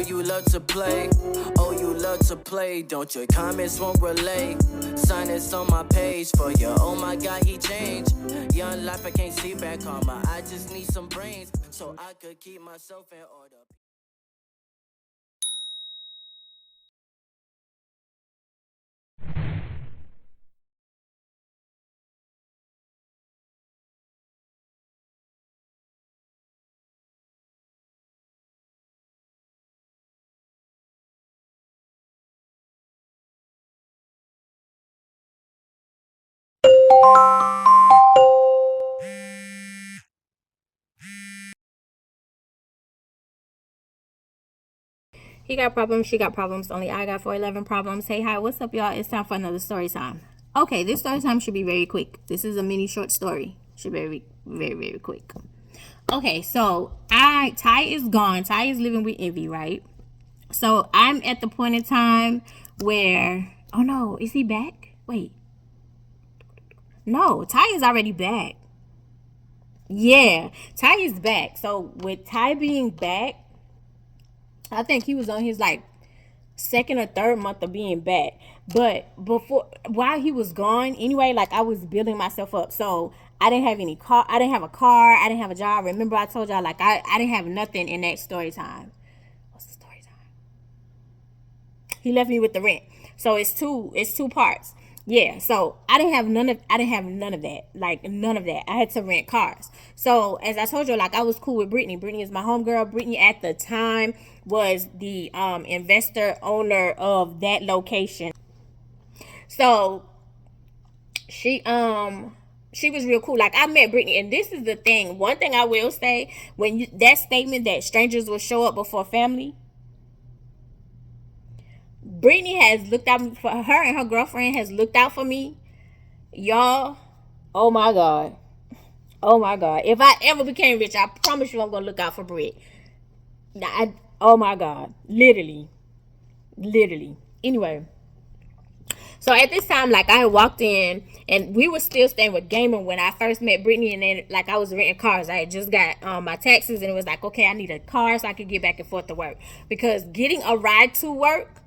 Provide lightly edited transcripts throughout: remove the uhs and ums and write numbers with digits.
you love to play. Oh, you love to play. Don't your comments won't relay. Sign this on my page for you. Oh my God, he changed. Young life, I can't see back karma. I just need some brains so I could keep myself in order. He got problems, she got problems, only I got 411 problems. Hey, hi, what's up, y'all? It's time for another story time. Okay, this story time should be very quick. This is a mini short story. Should be very quick. Okay, so Ty is gone. Ty is living with Envy, right? So I'm at the point in time where, oh no, is he back? Wait. No, Ty is already back. Yeah, Ty is back. So with Ty being back, I think he was on his like second or third month of being back. But while he was gone, anyway, like I was building myself up. So I didn't have any car. I didn't have a car. I didn't have a job. Remember I told y'all like I didn't have nothing in that story time. What's the story time? He left me with the rent. So it's two parts. Yeah, so I didn't have none of that. Like none of that. I had to rent cars. So as I told you, like I was cool with Brittany. Brittany is my homegirl. Brittany at the time was the investor owner of that location. So she was real cool. Like I met Brittany, and this is the thing. One thing I will say, when that statement that strangers will show up before family, Brittany has looked out for her, and her girlfriend has looked out for me. Y'all, oh my God. Oh my God. If I ever became rich, I promise you I'm going to look out for Britt. Oh my God. Literally. Anyway. So at this time, like I had walked in, and we were still staying with Gamer when I first met Brittany, and then like I was renting cars. I had just got my taxes, and it was like, okay, I need a car so I could get back and forth to work. Because getting a ride to work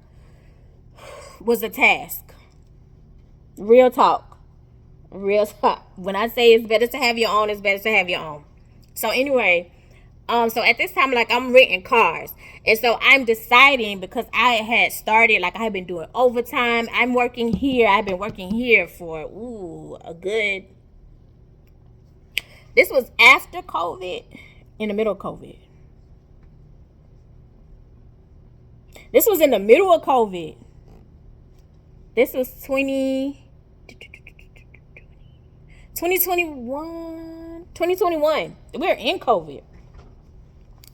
was a task. Real talk. When I say it's better to have your own, it's better to have your own. So anyway, so at this time, like I'm renting cars, and so I'm deciding, because I had started, like I had been doing overtime. I'm working here. I've been working here for a good. This was after COVID, in the middle of COVID. This was in the middle of COVID. This was 2021. We're in COVID.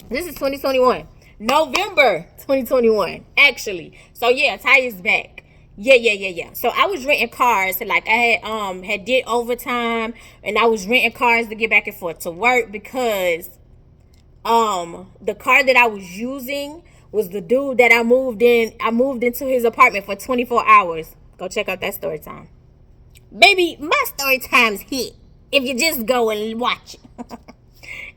This is 2021. November 2021, actually. So yeah, Ty is back. Yeah. So I was renting cars. Like I had did overtime, and I was renting cars to get back and forth to work, because the car that I was using was the dude that I moved into his apartment for 24 hours. Go check out that story time. Baby, my story time's hit if you just go and watch it.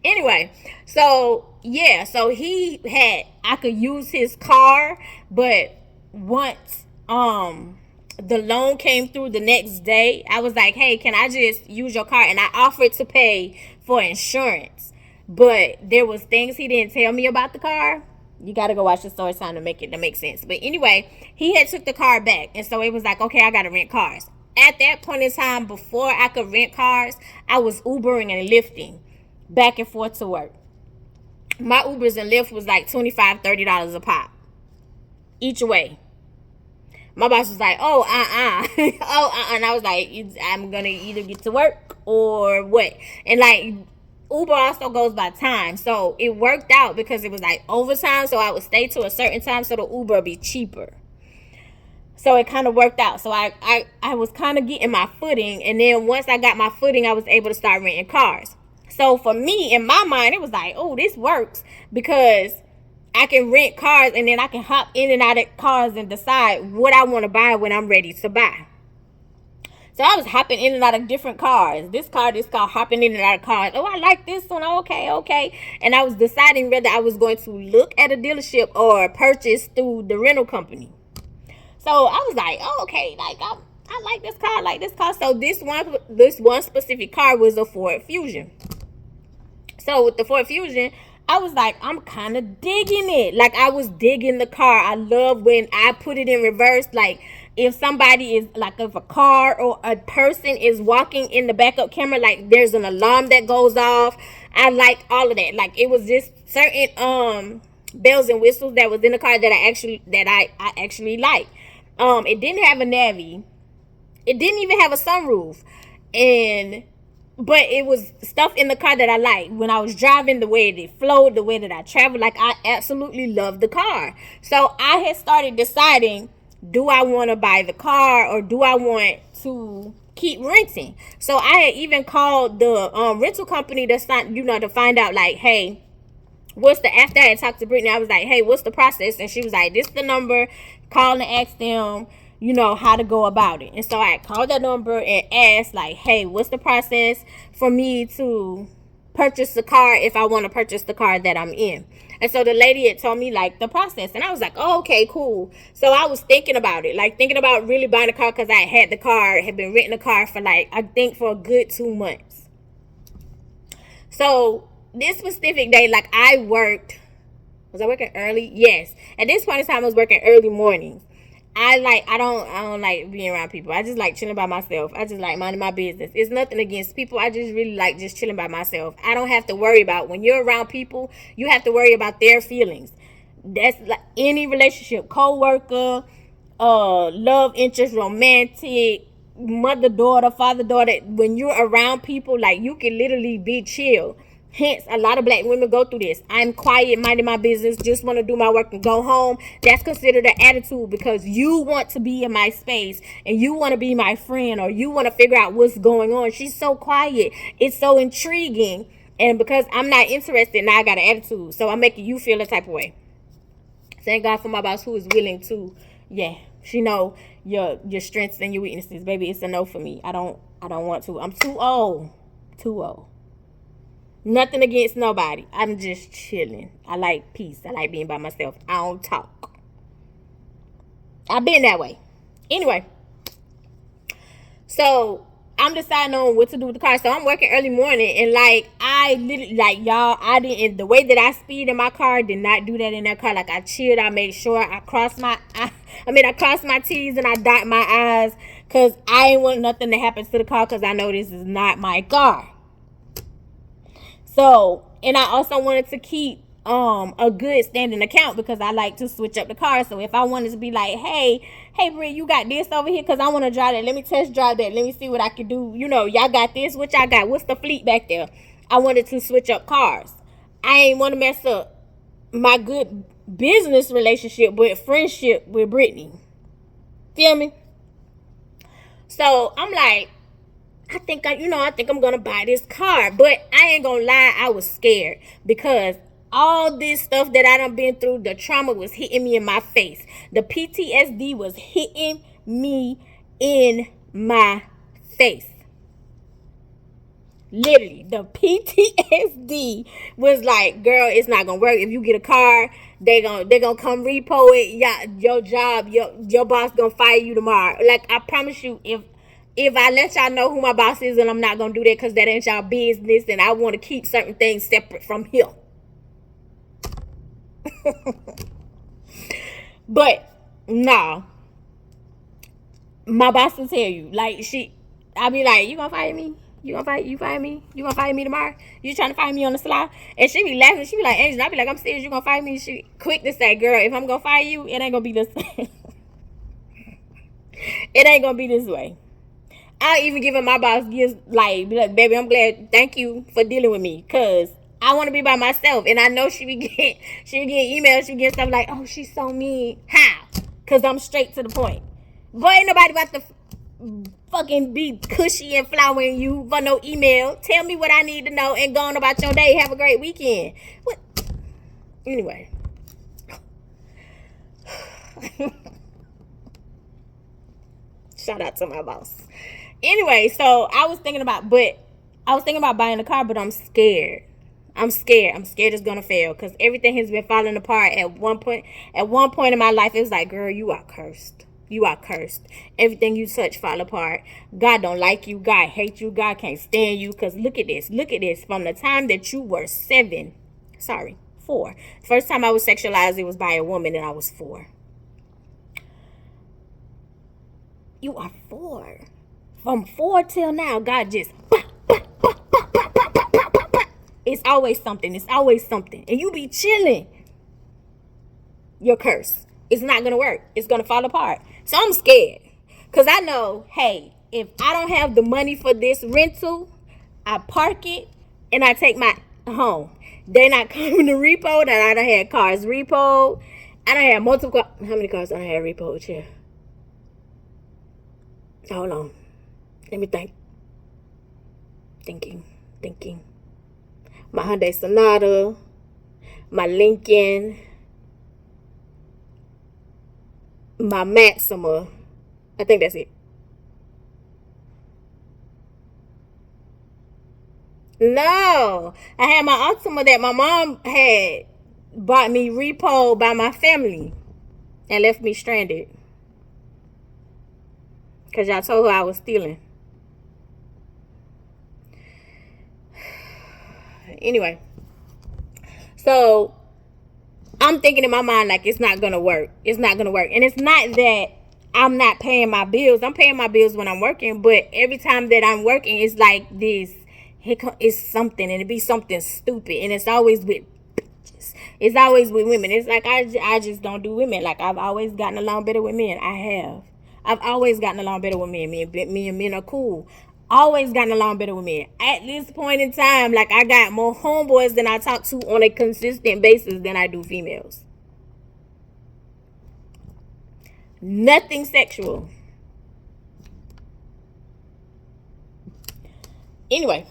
Anyway, so yeah, so I could use his car, but once the loan came through the next day, I was like, hey, can I just use your car? And I offered to pay for insurance, but there was things he didn't tell me about the car. You got to go watch the story time to make sense. But anyway, he had took the car back, and so it was like, okay, I got to rent cars. At that point in time, before I could rent cars, I was Ubering and Lyfting back and forth to work. My Ubers and Lyft was like $25, $30 a pop each way. My boss was like, and I was like, I'm gonna either get to work or what. And like, Uber also goes by time, so it worked out because it was like overtime, so I would stay to a certain time so the Uber would be cheaper. So it kind of worked out. So I was kind of getting my footing, and then once I got my footing, I was able to start renting cars. So for me, in my mind, it was like, oh, this works, because I can rent cars, and then I can hop in and out of cars and decide what I want to buy when I'm ready to buy. So I was hopping in and out of different cars. This car, hopping in and out of cars. Oh, I like this one. Okay. And I was deciding whether I was going to look at a dealership or purchase through the rental company. So I was like, oh, okay, like I like this car, So this one specific car was a Ford Fusion. So with the Ford Fusion, I was like, I'm kind of digging it. Like, I was digging the car. I love when I put it in reverse. Like, if somebody is, like, if a car or a person is walking in the backup camera, like, there's an alarm that goes off. I like all of that. Like, it was just certain bells and whistles that was in the car that I actually like. It didn't have a Navi. It didn't even have a sunroof. But it was stuff in the car that I liked. When I was driving, the way it flowed, the way that I traveled, like, I absolutely loved the car. So I had started deciding, do I want to buy the car or do I want to keep renting? So I had even called the rental company to find out, like, hey, after I had talked to Brittany, I was like, hey, what's the process? And she was like, this is the number. Call and ask them, how to go about it. And so I called that number and asked, like, hey, what's the process for me to purchase the car if I want to purchase the car that I'm in? And so the lady had told me, like, the process. And I was like, oh, okay, cool. So I was thinking about it, like, thinking about really buying a car because I had been renting a car for, like, I think for a good 2 months. So this specific day, like, was I working early? Yes. At this point in time, I was working early mornings. I don't like being around people. I just like chilling by myself. I just like minding my business. It's nothing against people. I just really like just chilling by myself. I don't have to worry about, when you're around people, you have to worry about their feelings. That's like any relationship, co-worker, love interest, romantic, mother-daughter, father-daughter. When you're around people, like, you can literally be chill. Hence, a lot of black women go through this. I'm quiet, minding my business, just want to do my work and go home. That's considered an attitude because you want to be in my space and you want to be my friend or you want to figure out what's going on. She's so quiet. It's so intriguing. And because I'm not interested, now I got an attitude. So I'm making you feel a type of way. Thank God for my boss who is willing to, she know your strengths and your weaknesses. Baby, it's a no for me. I don't want to. I'm too old. Nothing against nobody. I'm just chilling. I like peace. I like being by myself. I don't talk. I've been that way. Anyway. So, I'm deciding on what to do with the car. So, I'm working early morning. And, like, I literally, like, y'all, the way that I speed in my car, did not do that in that car. Like, I chilled. I made sure I crossed my T's and I dot my I's. Because I ain't want nothing to happen to the car because I know this is not my car. So, and I also wanted to keep a good standing account because I like to switch up the car. So if I wanted to be like, hey Brie, you got this over here because I want to drive that. Let me test drive that. Let me see what I can do. Y'all got this. What y'all got? What's the fleet back there? I wanted to switch up cars. I ain't want to mess up my good business relationship with friendship with Brittany. Feel me? So I'm like, I think I'm gonna buy this car. But I ain't gonna lie, I was scared because all this stuff that I done been through, the trauma was hitting me in my face. The PTSD was hitting me in my face. Literally, the PTSD was like, girl, it's not gonna work. If you get a car, they gonna come repo it. Yeah, your job, your boss gonna fire you tomorrow. Like, I promise you, if I let y'all know who my boss is, and I'm not going to do that because that ain't y'all business, and I want to keep certain things separate from him. But, no. My boss will tell you. Like, I'll be like, you going to fire me? You fire me? You going to fire me tomorrow? You trying to fire me on the sly? And she be laughing. She be like, Angel, I'll be like, I'm serious. You going to fire me? She quick to say, girl, if I'm going to fire you, it ain't going to be this way. It ain't going to be this way. I'll even give my boss gifts, like, be like, baby, I'm glad, thank you for dealing with me, because I want to be by myself, and I know she be getting emails, she be getting stuff like, oh, she's so mean. How? Because I'm straight to the point. Boy, ain't nobody about to fucking be cushy and flowering you for no email. Tell me what I need to know and go on about your day. Have a great weekend. What? Anyway. Shout out to my boss. Anyway, so I was thinking about buying a car, but I'm scared. I'm scared it's gonna fail because everything has been falling apart at one point. At one point in my life, it was like, girl, you are cursed. You are cursed. Everything you touch fall apart. God don't like you. God hates you. God can't stand you. Because look at this. Look at this. From the time that you were 4. First time I was sexualized, it was by a woman, and I was 4. You are 4. From 4 till now, God just... It's always something. It's always something. And you be chilling. You're cursed. It's not going to work. It's going to fall apart. So I'm scared. Because I know, hey, if I don't have the money for this rental, I park it and I take my home. They're not coming to repo. That I done had cars repoed. I done had multiple cars. How many cars I done had repoed here? Hold on. Let me think. Thinking. My Hyundai Sonata, my Lincoln, my Maxima. I think that's it. No, I had my Altima that my mom had bought me repo by my family and left me stranded because y'all told her I was stealing. Anyway, so I'm thinking in my mind like it's not gonna work. It's not gonna work. And it's not that I'm not paying my bills. I'm paying my bills when I'm working, but every time that I'm working, it's like this. It's something, and it be something stupid, and it's always with bitches. It's always with women. It's like I just don't do women. Like I've always gotten along better with men. I've always gotten along better with men. Me and men are cool. Always gotten along better with men. At this point in time, like I got more homeboys than I talk to on a consistent basis than I do females. Nothing sexual. Anyway,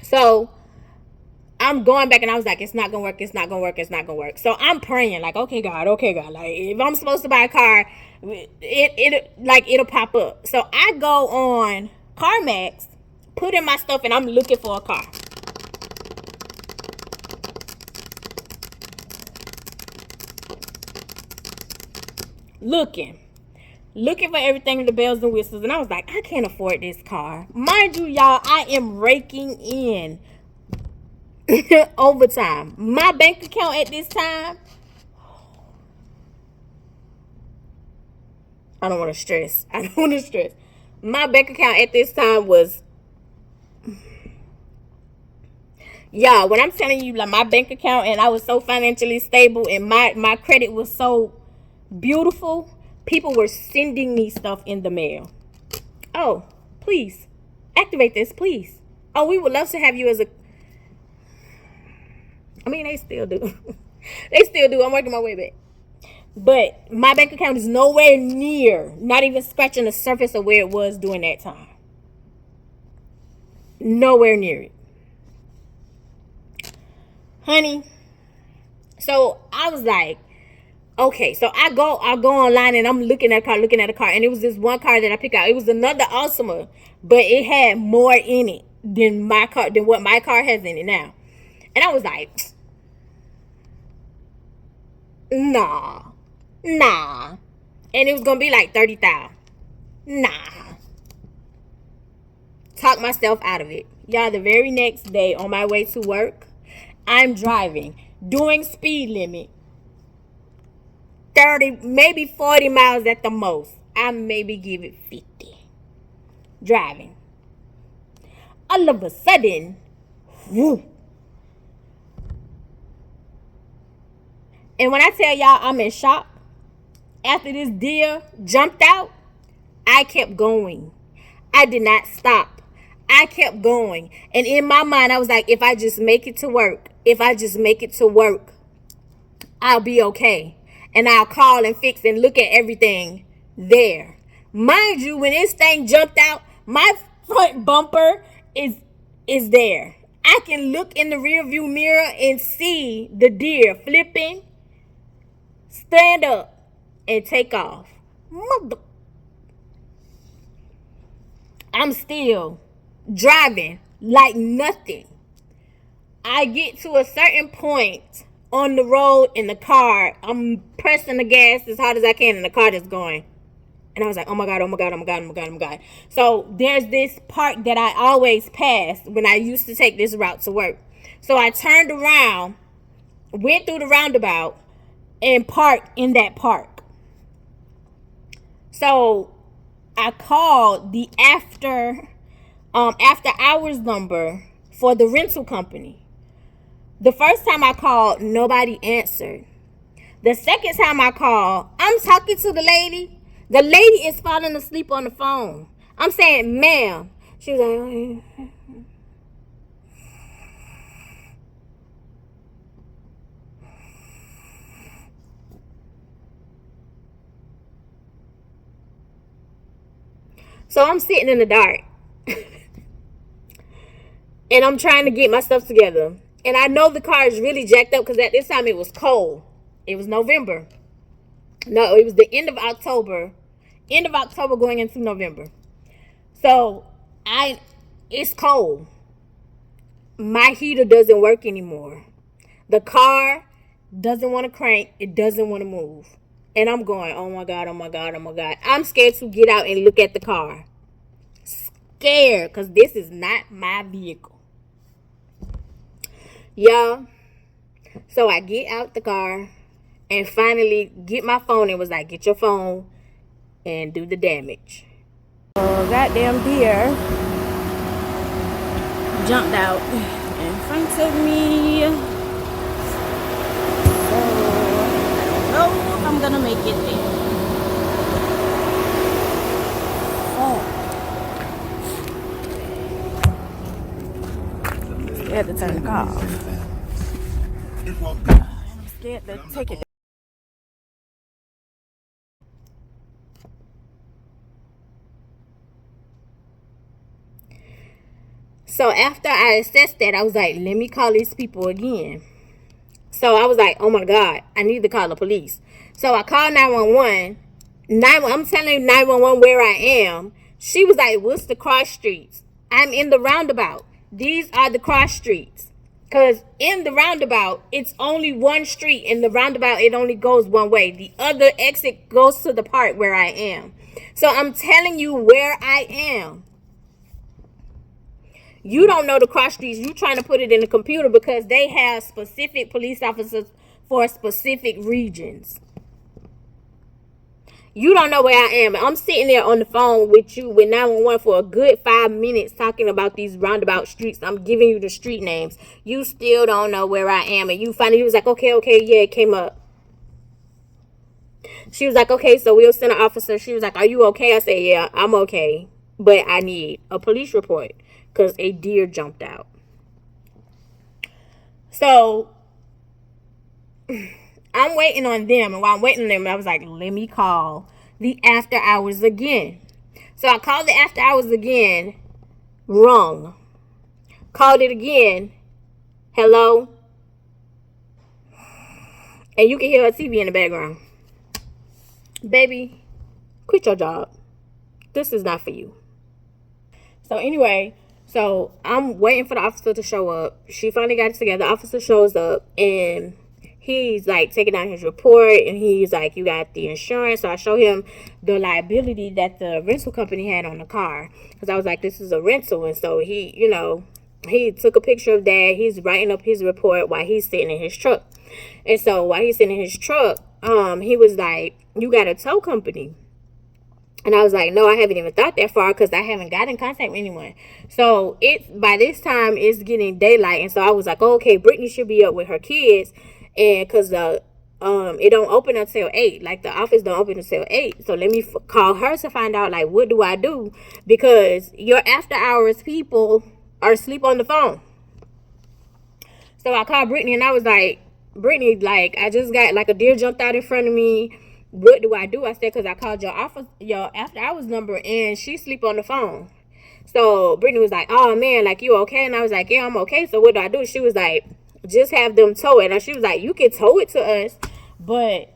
so I'm going back and I was like, it's not gonna work. So I'm praying, like, okay, God. Like, if I'm supposed to buy a car, it'll pop up. So I go on CarMax, put in my stuff, and I'm looking for a car. Looking for everything, the bells and whistles, and I was like, I can't afford this car. Mind you, y'all, I am raking in overtime. My bank account at this time, I don't want to stress. My bank account at this time was, y'all, when I'm telling you, like, my bank account, and I was so financially stable, and my credit was so beautiful, people were sending me stuff in the mail. Oh, please activate this, please. Oh, we would love to have you as a... I mean, they still do. I'm working my way back. But my bank account is nowhere near, not even scratching the surface of where it was during that time. Nowhere near it. Honey. So I was like, okay, so I go online and I'm looking at a car, and it was this one car that I picked out. It was another Altima, but it had more in it than what my car has in it now. And I was like, nah. And it was gonna be like 30,000. Nah. Talk myself out of it. Y'all, the very next day on my way to work, I'm driving, doing speed limit. 30, maybe 40 miles at the most. I maybe give it 50. Driving. All of a sudden, whoo. And when I tell y'all I'm in shock, after this deer jumped out, I kept going. I did not stop. I kept going. And in my mind, I was like, if I just make it to work, I'll be okay. And I'll call and fix and look at everything there. Mind you, when this thing jumped out, my front bumper is there. I can look in the rear view mirror and see the deer flipping, stand up, and take off. I'm still driving like nothing. I get to a certain point on the road in the car. I'm pressing the gas as hard as I can, and the car is going. And I was like, oh my God, oh my God, oh my God, oh my God, oh my God. So there's this park that I always pass when I used to take this route to work. So I turned around, went through the roundabout, and parked in that park. So I called the after hours number for the rental company. The first time I called, nobody answered. The second time I called, I'm talking to the lady. The lady is falling asleep on the phone. I'm saying, ma'am. She was like, so I'm sitting in the dark. And I'm trying to get my stuff together. And I know the car is really jacked up because at this time it was cold. It was November. No, it was the end of October. End of October going into November. So it's cold. My heater doesn't work anymore. The car doesn't want to crank. It doesn't want to move. And I'm going, oh my God, oh my God, oh my God. I'm scared to get out and look at the car. Scared because this is not my vehicle. Y'all. So I get out the car and finally get my phone and was like, get your phone and do the damage. Oh, goddamn deer jumped out in front of me. So I don't know if I'm gonna make it there. Oh. Scared to turn the car off. I'm scared to take it. So after I assessed that, I was like, let me call these people again. So I was like, oh my God, I need to call the police. So I called 911. I'm telling 911 where I am. She was like, what's the cross streets? I'm in the roundabout. These are the cross streets. Because in the roundabout, it's only one street. In the roundabout, it only goes one way. The other exit goes to the part where I am. So I'm telling you where I am. You don't know the cross streets. You trying to put it in the computer because they have specific police officers for specific regions. You don't know where I am. I'm sitting there on the phone with you with 911 for a good 5 minutes talking about these roundabout streets. I'm giving you the street names. You still don't know where I am. And you finally, he was like, okay, yeah, it came up. She was like, okay, so we'll send an officer. She was like, are you okay? I said, yeah, I'm okay. But I need a police report because a deer jumped out. So I'm waiting on them. And while I'm waiting on them, I was like, let me call the after hours again. So I called the after hours again. Wrong. Called it again. Hello. And you can hear her TV in the background. Baby, quit your job. This is not for you. So anyway, so I'm waiting for the officer to show up. She finally got it together. The officer shows up and he's like taking down his report and he's like, you got the insurance. So I show him the liability that the rental company had on the car. Because I was like, this is a rental. And so he, you know, he took a picture of that. He's writing up his report while he's sitting in his truck. And so while he's sitting in his truck, he was like, you got a tow company? And I was like, no, I haven't even thought that far because I haven't got in contact with anyone. So by this time it's getting daylight. And so I was like, oh, okay, Brittany should be up with her kids. And because it don't open until 8. Like the office don't open until 8. So let me call her to find out, like, what do I do? Because your after hours people are asleep on the phone. So I called Brittany and I was like, Brittany, like, I just got, like, a deer jumped out in front of me. What do I do? I said, because I called your after hours number and she sleep on the phone. So Brittany was like, oh man, like, you okay? And I was like, yeah, I'm okay. So what do I do? She was like, just have them tow it. And she was like, you can tow it to us, but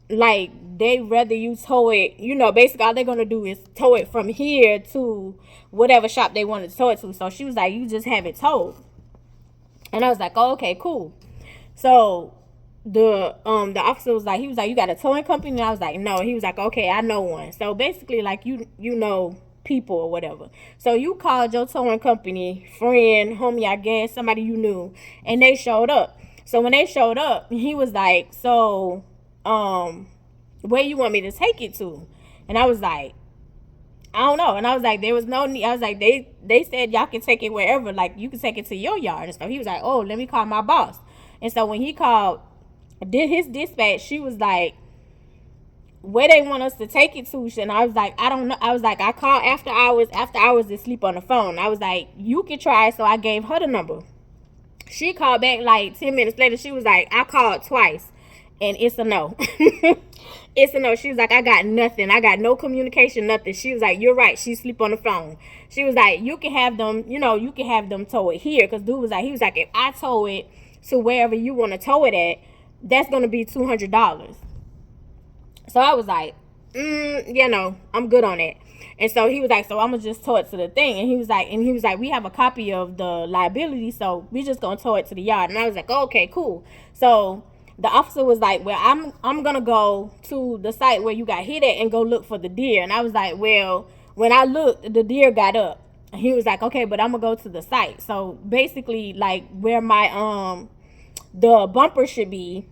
like, they rather you tow it, you know, basically all they're gonna do is tow it from here to whatever shop they want to tow it to. So she was like, you just have it towed. And I was like, oh, okay, cool. So the officer was like, he was like, you got a towing company? And I was like, no. He was like, okay, I know one. So basically, like, you know people or whatever. So you called your towing company friend, homie, I guess, somebody you knew, and they showed up. So when they showed up, he was like, so where you want me to take it to? And I was like, I don't know. And I was like, there was no need. I was like, they said y'all can take it wherever, like you can take it to your yard and stuff. He was like, oh, let me call my boss. And so when he called, did his dispatch, she was like, where they want us to take it to? And I was like, I don't know. I was like, I called after hours to sleep on the phone. I was like, you can try. So I gave her the number. She called back like 10 minutes later. She was like, I called twice and it's a no. It's a no. She was like, I got nothing. I got no communication, nothing. She was like, you're right. She sleep on the phone. She was like, you can have them, you can have them tow it here. Because dude was like, he was like, if I tow it to wherever you want to tow it at, that's going to be $200. So I was like, I'm good on that. And so he was like, so I'm gonna just tow it to the thing. And he was like, we have a copy of the liability, so we just gonna tow it to the yard. And I was like, oh, okay, cool. So the officer was like, well, I'm gonna go to the site where you got hit at and go look for the deer. And I was like, well, when I looked, the deer got up. And he was like, okay, but I'm gonna go to the site. So basically, like where my the bumper should be,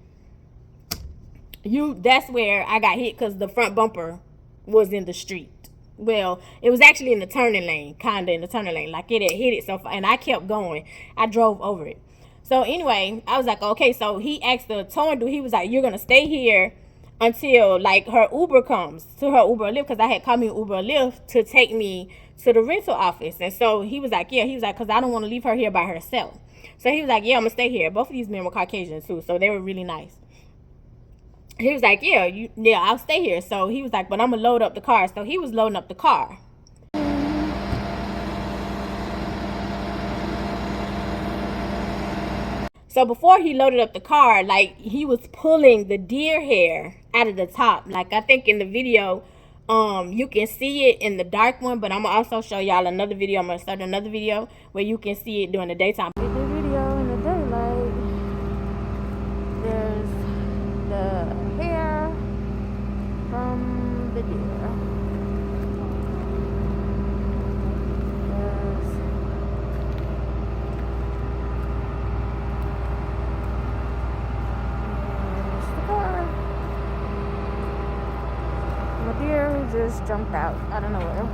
that's where I got hit, because the front bumper was in the street. Well, it was actually in the turning lane, kind of in the turning lane. Like it had hit it so far, and I kept going. I drove over it. So anyway, I was like, okay. So he asked the towing dude, he was like, you're going to stay here until like her Uber comes, to her Uber or Lyft, because I had called me Uber or Lyft to take me to the rental office. And so he was like, yeah, he was like, because I don't want to leave her here by herself. So he was like, yeah, I'm going to stay here. Both of these men were Caucasian too, so they were really nice. He was like, yeah, I'll stay here. So he was like, but I'm going to load up the car. So he was loading up the car. So before he loaded up the car, like he was pulling the deer hair out of the top. Like I think in the video, you can see it in the dark one, but I'm going to also show y'all another video. I'm going to start another video where you can see it during the daytime. In the video in the daylight, there's the hair from the deer. The deer who just jumped out of nowhere.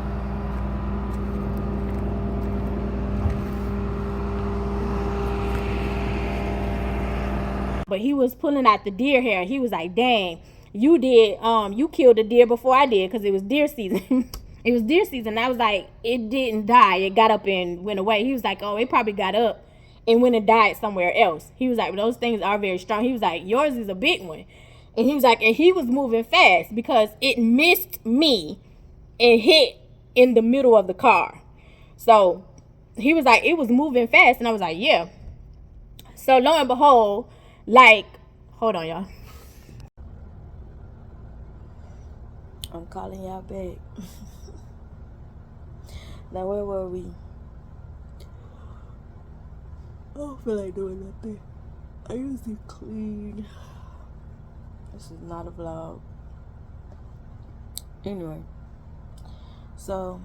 But he was pulling out the deer hair. He was like, dang, you killed a deer before I did, because it was deer season. It was deer season. I was like, it didn't die. It got up and went away. He was like, oh, it probably got up and went and died somewhere else. He was like, those things are very strong. He was like, yours is a big one. And he was like, and he was moving fast because it missed me and hit in the middle of the car. So he was like, it was moving fast. And I was like, yeah. So lo and behold, like, hold on, y'all. I'm calling y'all back. Now, where were we? I don't feel like doing nothing. I usually clean. This is not a vlog. Anyway. So.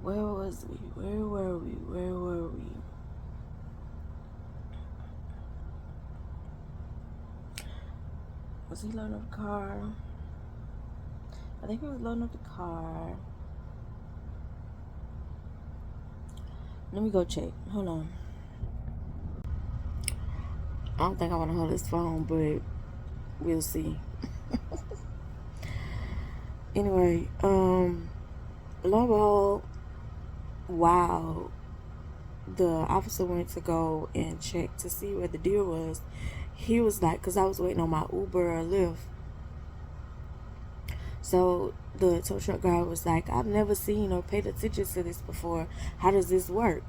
Where was we? Where were we? Where were we? Was he loading up the car? I think he was loading up the car. Let me go check. Hold on. I don't think I want to hold this phone, but we'll see. Anyway, lo and behold, wow, the officer went to go and check to see where the deer was. He was like, because I was waiting on my Uber or Lyft. So the tow truck guy was like, I've never seen or paid attention to this before. How does this work?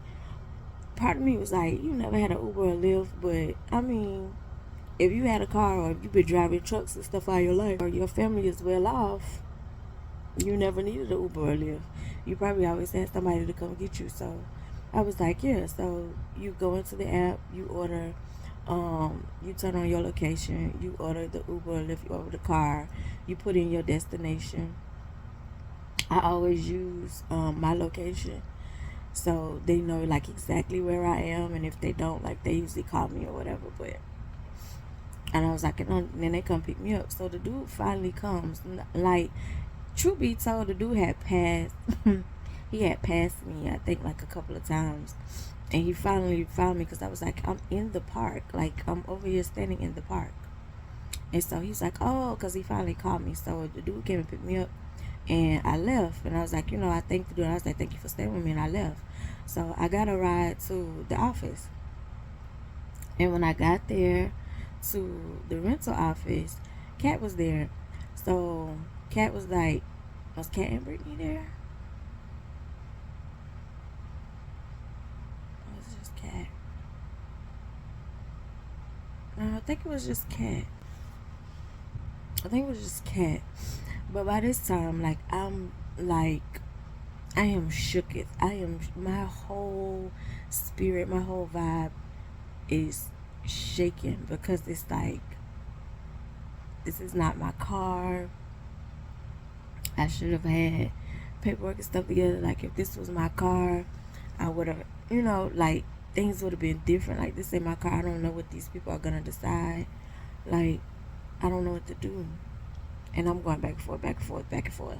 part of me was like, you never had an Uber or Lyft, but I mean, if you had a car or if you've been driving trucks and stuff all your life, or your family is well off, you never needed an Uber or Lyft. You probably always had somebody to come get you. So I was like, yeah. So you go into the app, you order, you turn on your location, you order the Uber or Lyft, you order the car, you put in your destination. I always use my location, so they know like exactly where I am, and if they don't, like they usually call me or whatever. But and I was like, and then they come pick me up. So the dude finally comes. Like, truth be told, the dude had passed. He had passed me, I think, like a couple of times, and he finally found me because I was like, I'm in the park, like I'm over here standing in the park. And so he's like, oh, because he finally called me. So the dude came and picked me up, and I left. And I was like, I thanked the dude. I was like, thank you for staying with me, and I left. So I got a ride to the office, and when I got there to the rental office, Kat was there. So Kat was like, was Kat and Brittany there? Or was it just Kat? No, I think it was just Kat. But by this time, like, I am shooketh. My whole spirit, my whole vibe is shaking, because it's like, this is not my car. I should have had paperwork and stuff together. Like, if this was my car, I would have, like, things would have been different. Like, this ain't my car. I don't know what these people are gonna decide. Like, I don't know what to do. And I'm going back and forth, back and forth, back and forth.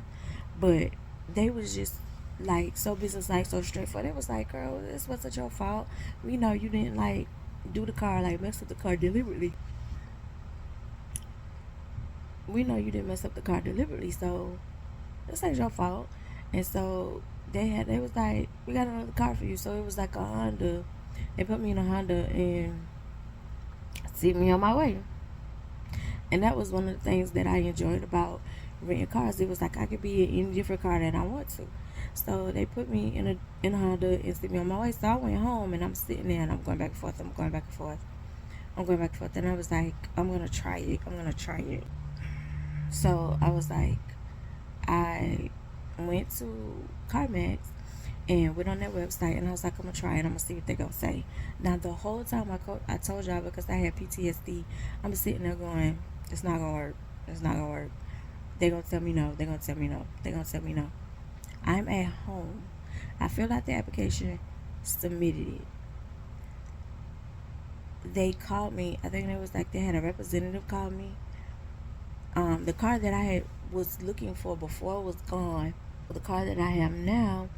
But they was just like so business-like, so straightforward. It was like, girl, this wasn't your fault. We know you didn't like do the car, like mess up the car deliberately. We know you didn't mess up the car deliberately, so this ain't your fault. And so they was like, we got another car for you. So it was like a Honda. They put me in a Honda and sent me on my way. And that was one of the things that I enjoyed about renting cars. It was like I could be in any different car that I want to. So they put me in a Honda and sent me on my way. So I went home and I'm sitting there and I'm going back and forth. And I was like, I'm going to try it. So I was like, I went to CarMax and went on their website, and I was like, I'm going to try it. I'm going to see what they're going to say. Now, the whole time I told y'all, because I had PTSD, I'm sitting there going, it's not going to work. They're going to tell me no. I'm at home. I filled out the application, submitted it. They called me. I think it was like they had a representative call me. The car that I was looking for before was gone. The car that I have now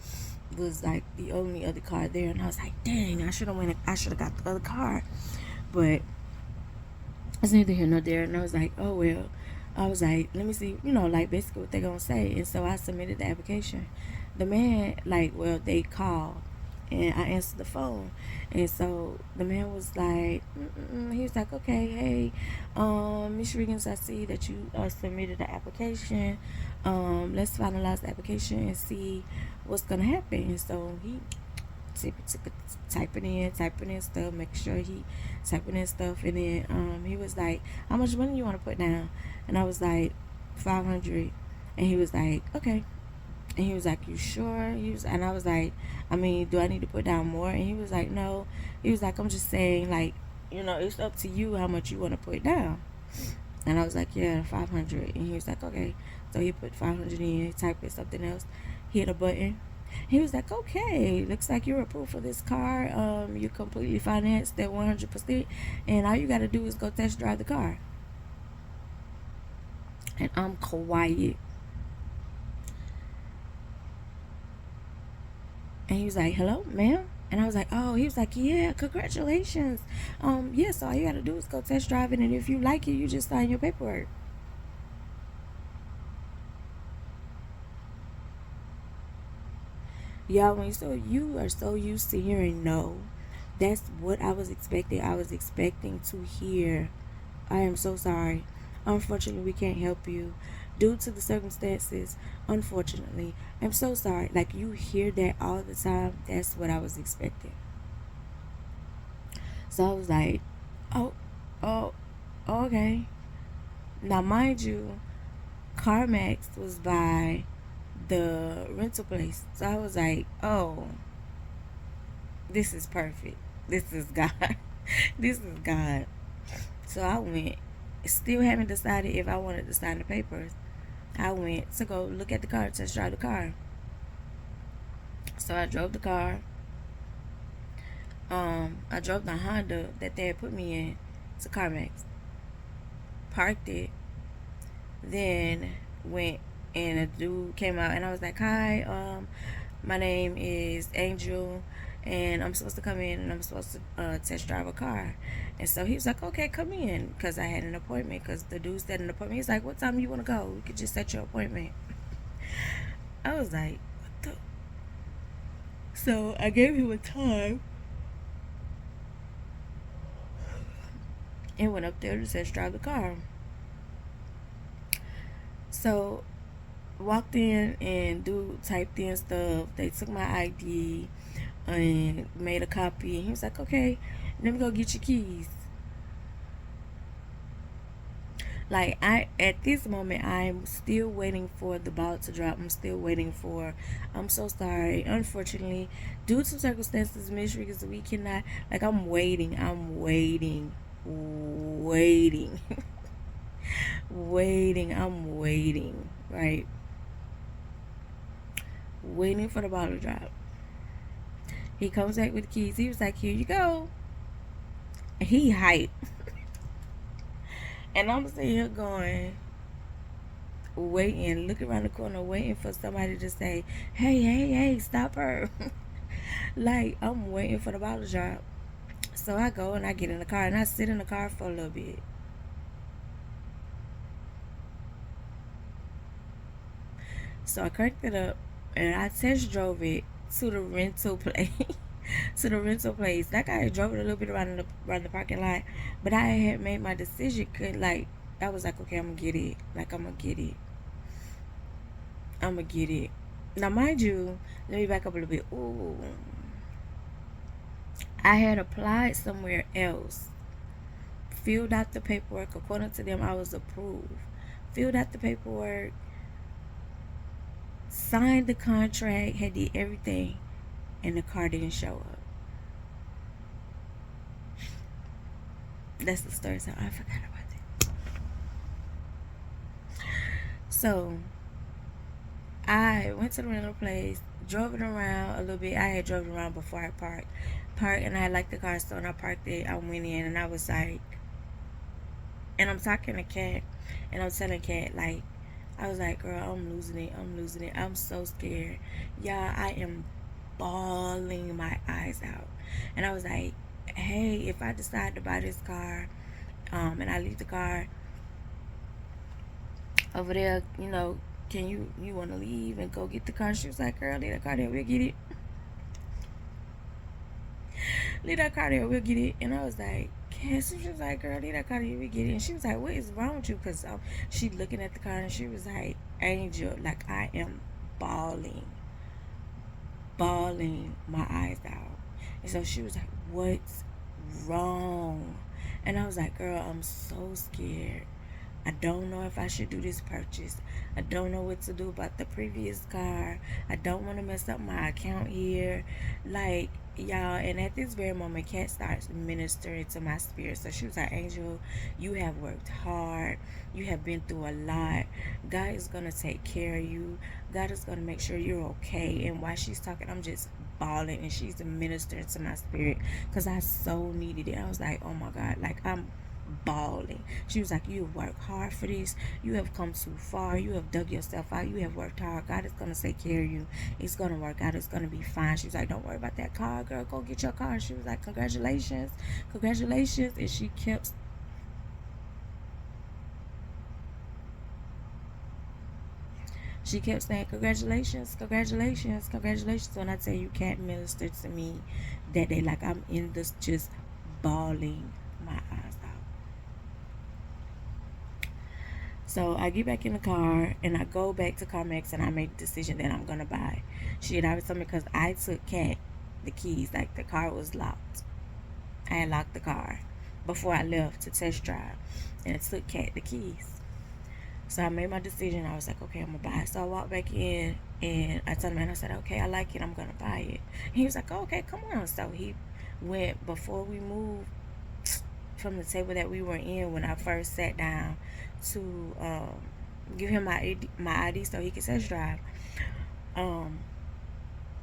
was like the only other car there, and I was like, dang, I should have got the other car. But it's neither here nor there. And I was like, oh well. I was like, let me see, like basically what they're gonna say. And so I submitted the application. The man, they called and I answered the phone. And so the man was like, he was like, okay, hey, Ms. Riggins, I see that you submitted the application. Let's finalize the application and see what's gonna happen. And so he typing in stuff, make sure he typing in stuff, and then he was like, how much money you want to put down? And I was like, $500. And he was like, okay. And he was like, you sure? And I was like, I mean, do I need to put down more? And he was like, no. He was like, I'm just saying, like, it's up to you how much you want to put down. And I was like, yeah, 500. And he was like, okay. So he put 500 in, he typed in something else, hit a button. He was like, okay, looks like you're approved for this car. You're completely financed at 100%, and all you got to do is go test drive the car. And I'm quiet. And he was like, hello, ma'am? And I was like, oh, he was like, yeah, congratulations. Yeah, so all you got to do is go test drive it, and if you like it, you just sign your paperwork. Y'all, when you are so used to hearing no, that's what I was expecting. I was expecting to hear, I am so sorry. Unfortunately, we can't help you due to the circumstances. Unfortunately, I'm so sorry. Like, you hear that all the time. That's what I was expecting. So I was like, oh, oh, okay. Now, mind you, CarMax was by the rental place. So I was like, oh, this is perfect. This is God. This is God. So I went, still haven't decided if I wanted to sign the papers. I went to go look at the car, test drive the car. So I drove the car. I drove the Honda that they had put me in to CarMax. Parked it. Then went and a dude came out and I was like, hi, my name is Angel and I'm supposed to come in and I'm supposed to test drive a car. And so he was like, okay, come in, because I had an appointment, because the dude said an appointment. He's like, what time you want to go? We could just set your appointment. I was like, what the? So I gave him a time and went up there to test drive the car. So walked in and dude typed in stuff. They took my ID and made a copy. He was like, okay, let me go get your keys. Like, at this moment, I'm still waiting for the ball to drop. I'm still waiting for, I'm so sorry. Unfortunately, due to circumstances, mysteries, we cannot, like, I'm waiting, waiting, right? Waiting for the ball to drop. He comes back with the keys. He was like, here you go. And he hyped. And I'm sitting here going, waiting, looking around the corner, waiting for somebody to say, hey, stop her. Like, I'm waiting for the ball to drop. So I go and I get in the car and I sit in the car for a little bit. So I cranked it up and I test drove it to the rental place. To the rental place. That guy drove it a little bit around the parking lot, but I had made my decision. Like, I was like, okay, I'm gonna get it. Like, I'm gonna get it. Now, mind you, let me back up a little bit. Ooh, I had applied somewhere else, filled out the paperwork. According to them, I was approved. Filled out the paperwork, signed the contract, had did everything, and the car didn't show up. That's the story, so I forgot about that. So I went to the rental place, drove it around a little bit. I had drove it around before I parked, and I liked the car, so when I parked it, I went in and I was like, and I'm talking to Kat, and I'm telling Kat, like, I was like, girl, I'm losing it. I'm so scared. Yeah, I am bawling my eyes out. And I was like, hey, if I decide to buy this car, and I leave the car over there, you know, can you want to leave and go get the car? She was like, girl, leave that car there, we'll get it. Leave that car there, we'll get it. And I was like, Cass, she was like, girl, leave that car there, we'll get it. And she was like, what is wrong with you? Because she looking at the car and she was like, Angel, like, I am bawling my eyes out. And so she was like, what's wrong? And I was like, girl, I'm so scared. I don't know if I should do this purchase. I don't know what to do about the previous car. I don't want to mess up my account here. Like, y'all, and at this very moment, Kat starts ministering to my spirit. So she was like, Angel, you have worked hard. You have been through a lot. God is going to take care of you. God is going to make sure you're okay. And while she's talking, I'm just bawling, and she's ministering to my spirit because I so needed it. I was like, oh my God, like, I'm bawling. She was like, you have worked hard for this. You have come too far. You have dug yourself out. You have worked hard. God is going to take care of you. It's going to work out. It's going to be fine. She was like, don't worry about that car, girl. Go get your car. She was like, congratulations. And she kept saying, congratulations. When I tell you, Kat ministered to me that day, like, I'm in this just bawling my eyes out. So I get back in the car and I go back to CarMax and I make the decision that I'm gonna buy. She had always told me, because I took Kat the keys, like, the car was locked. I had locked the car before I left to test drive, and it took Cat the keys. So I made my decision. I was like, okay, I'm gonna buy it. So I walked back in and I told him, and I said, okay, I like it, I'm gonna buy it. And he was like, oh, okay, come on. So he went before we moved from the table that we were in when I first sat down to give him my ID so he could test drive.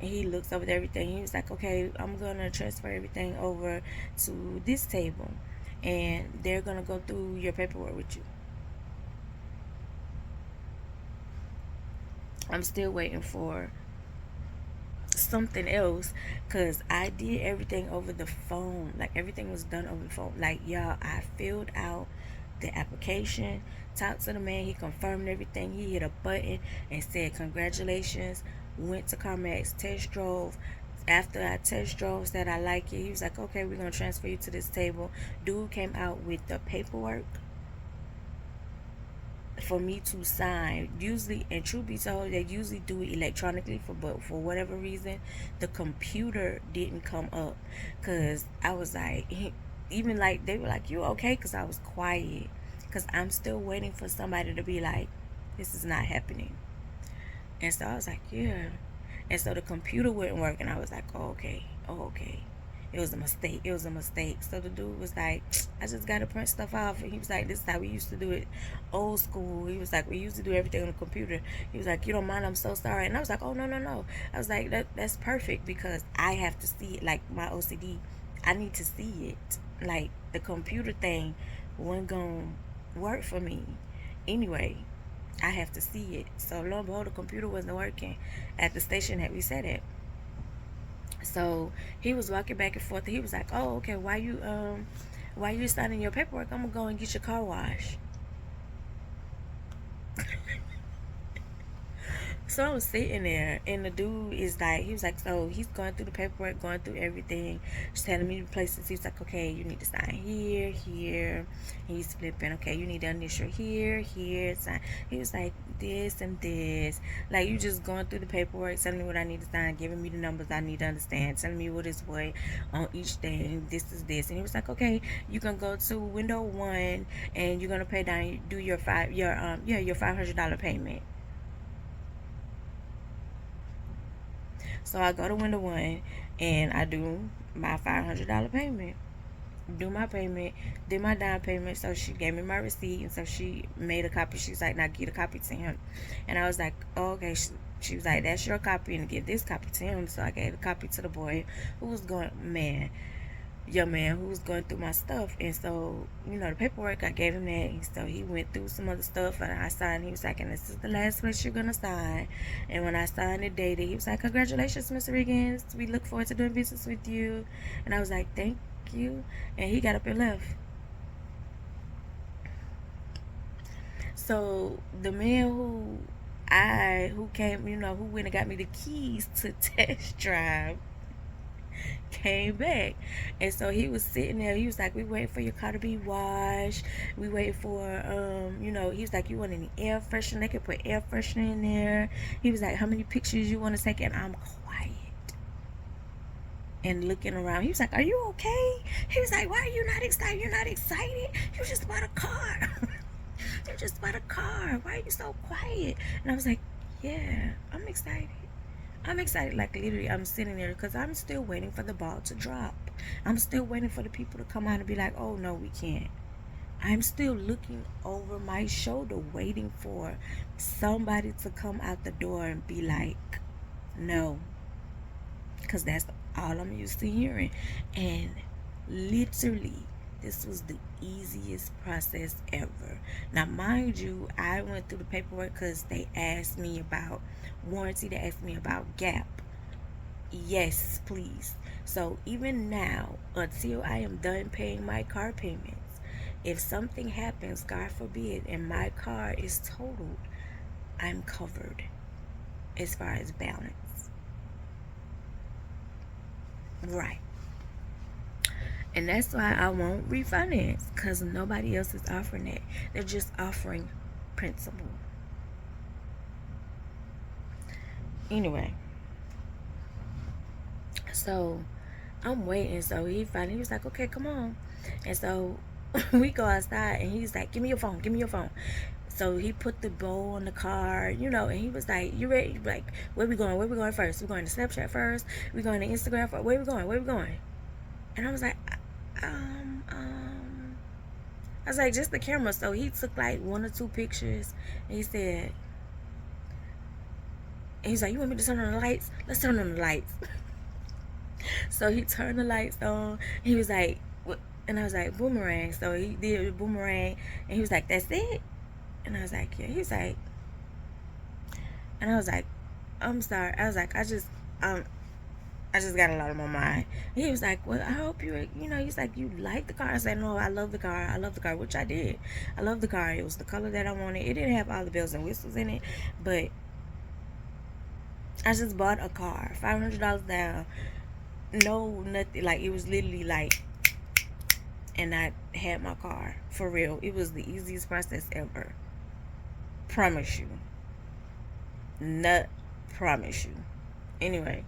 He looks over everything. He was like, okay, I'm gonna transfer everything over to this table, and they're gonna go through your paperwork with you. I'm still waiting for something else, because I did everything over the phone. Like, everything was done over the phone. Like, y'all, I filled out the application, talked to the man, he confirmed everything, he hit a button and said congratulations, went to CarMax, test drove. After I test drove, said I like it, he was like, okay, we're gonna transfer you to this table. Dude came out with the paperwork for me to sign. Usually, and truth be told, they usually do it electronically, but for whatever reason the computer didn't come up, because I was like, even like they were like, you okay? Because I was quiet, because I'm still waiting for somebody to be like, this is not happening. And so I was like, yeah. And so the computer wouldn't work, and I was like, oh okay, it was a mistake. So the dude was like, I just gotta print stuff off. And he was like, this is how we used to do it, old school. He was like, we used to do everything on the computer. He was like, you don't mind, I'm so sorry. And I was like, oh no. I was like, that's perfect, because I have to see it. Like, my OCD, I need to see it. Like, the computer thing wasn't gonna work for me anyway. I have to see it. So lo and behold, the computer wasn't working at the station that we sat at. So he was walking back and forth. He was like, oh, okay, why you signing your paperwork? I'm gonna go and get your car washed. So I was sitting there, and the dude is like, he was like, so he's going through the paperwork, going through everything, just telling me the places. He's like, okay, you need to sign here. He's flipping, okay, you need to initial here, sign. He was like, this and this. Like, you just going through the paperwork, telling me what I need to sign, giving me the numbers I need to understand, telling me what is what on each thing, this is this. And he was like, okay, you can go to window 1, and you're gonna pay down, do your $500 payment. So I go to window 1 and I do my $500 payment. Do my payment, did my down payment. So she gave me my receipt, and so she made a copy. She's like, now get a copy to him. And I was like, oh, okay. She was like, that's your copy, and give this copy to him. So I gave a copy to the boy who was going, young man who was going through my stuff. And so, the paperwork, I gave him that, and so he went through some other stuff, and I signed. He was like, and this is the last place you're gonna sign. And when I signed it, dated, he was like, congratulations, Mr. Riggins, we look forward to doing business with you. And I was like, thank you. And he got up and left. So the man who came, who went and got me the keys to test drive, came back. And so he was sitting there. He was like, we waiting for your car to be washed. We wait for he was like, you want any air freshener? They could put air freshener in there. He was like, how many pictures you want to take? And I'm quiet and looking around. He was like, are you okay? He was like, why are you not excited? You're not excited? You just bought a car. You just bought a car. Why are you so quiet? And I was like, yeah, I'm excited. Like, literally, I'm sitting there because I'm still waiting for the ball to drop. I'm still waiting for the people to come out and be like, oh no, we can't. I'm still looking over my shoulder, waiting for somebody to come out the door and be like, no. Because that's all I'm used to hearing. And literally, this was the easiest process ever. Now, mind you, I went through the paperwork because they asked me about warranty. They asked me about gap. Yes, please. So even now, until I am done paying my car payments, if something happens, God forbid, and my car is totaled, I'm covered as far as balance. Right. And that's why I won't refinance, because nobody else is offering that. They're just offering principal. Anyway, so I'm waiting. So he was like, okay, come on. And so we go outside, and he's like, give me your phone, give me your phone. So he put the bow on the car, you know, and he was like, you ready? Like, where we going? Where we going first? We going to Snapchat first? We going to Instagram first? Where we going? Where we going? And I was like, I was like, just the camera. So he took like 1 or 2 pictures, and he said, and he's like, you want me to turn on the lights? Let's turn on the lights. So he turned the lights on. He was like, what? And I was like, boomerang. So he did a boomerang, and he was like, that's it? And I was like, yeah. He was like, and I was like, I'm sorry. I was like, I just got a lot on my mind. And he was like, well, I hope you know, he's like, you like the car? I said, no, I love the car. I love the car, which I did. I love the car. It was the color that I wanted. It didn't have all the bells and whistles in it, but I just bought a car, $500 down. No, nothing. Like, it was literally like, and I had my car. For real. It was the easiest process ever. Promise you. Not promise you. Anyway.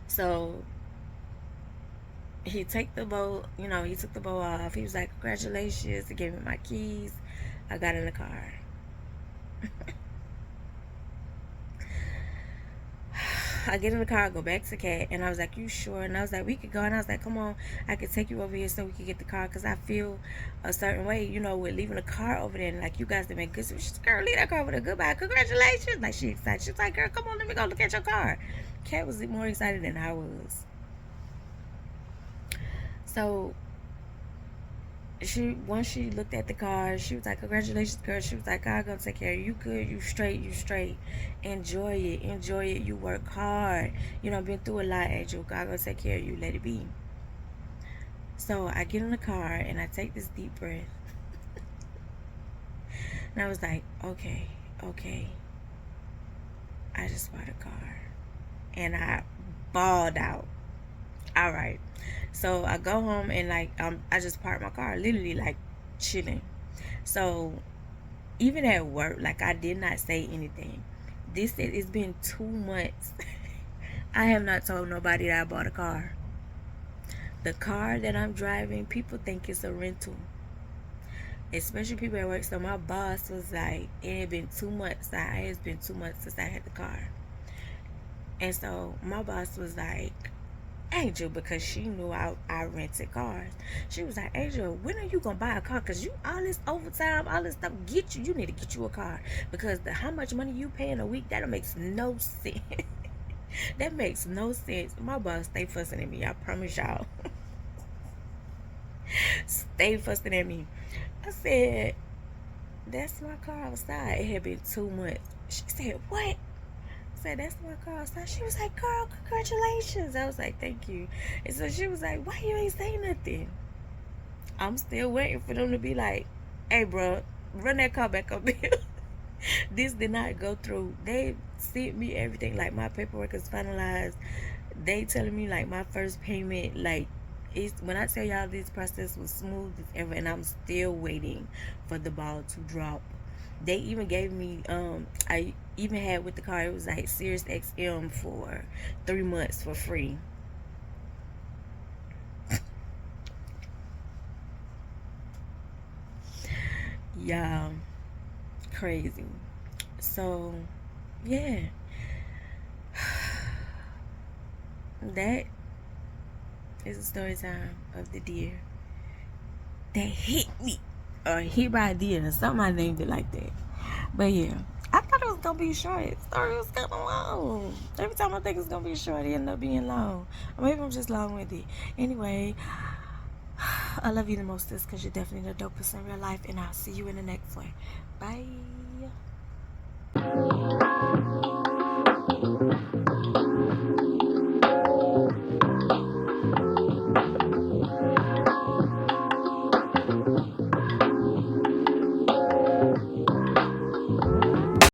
So he took the bow, you know, he took the bow off. He was like, congratulations. He gave me my keys. I got in the car. I get in the car, I go back to Kat, and I was like, you sure? And I was like, we could go. And I was like, come on, I could take you over here so we could get the car, because I feel a certain way, you know, with leaving the car over there. And like, you guys did make good. She's, girl, leave that car over there. Goodbye. Congratulations. Like, she excited. She's like, girl, come on, let me go look at your car. Kat was more excited than I was. So once she looked at the car, she was like, congratulations, girl. She was like, God gonna take care of you. You good, you straight. Enjoy it. You work hard. You know, been through a lot, Angel. God gonna take care of you. Let it be. So I get in the car and I take this deep breath. And I was like, okay. I just bought a car. And I bawled out. All right. So I go home and like I just parked my car, literally like chilling. So even at work, like, I did not say anything. It's been 2 months. I have not told nobody that I bought a car. The car that I'm driving, people think it's a rental, especially people at work. So my boss was like, it had been 2 months. It's been 2 months since I had the car. And so my boss was like, Angel, because she knew I rented cars, she was like, Angel, when are you gonna buy a car? Because you, all this overtime, all this stuff, you need to get you a car, because how much money you pay in a week, that makes no sense. That makes no sense. My boss stay fussing at me, I promise y'all. Stay fussing at me. I said, that's my car outside. It had been 2 months. She said, what? I said, that's my car outside. She was like, girl, congratulations. I was like, thank you. And so she was like, why you ain't say nothing? I'm still waiting for them to be like, hey, bro, run that car back up here. This did not go through. They sent me everything. Like, my paperwork is finalized. They telling me, like, my first payment, like, when I tell y'all this process was smooth as ever, and I'm still waiting for the ball to drop. They even gave me, I even had with the car, it was like Sirius XM for 3 months for free. Yeah, crazy. So, yeah. That is the story time of the deer that hit me. Or hit by a deer or something. I named it like that. But yeah, I thought it was gonna be short. The story was kind of long. Every time I think it's gonna be short, it ends up being long. Or maybe I'm just long with it. Anyway, I love you the most, because you're definitely the dopest in real life, and I'll see you in the next one. Bye.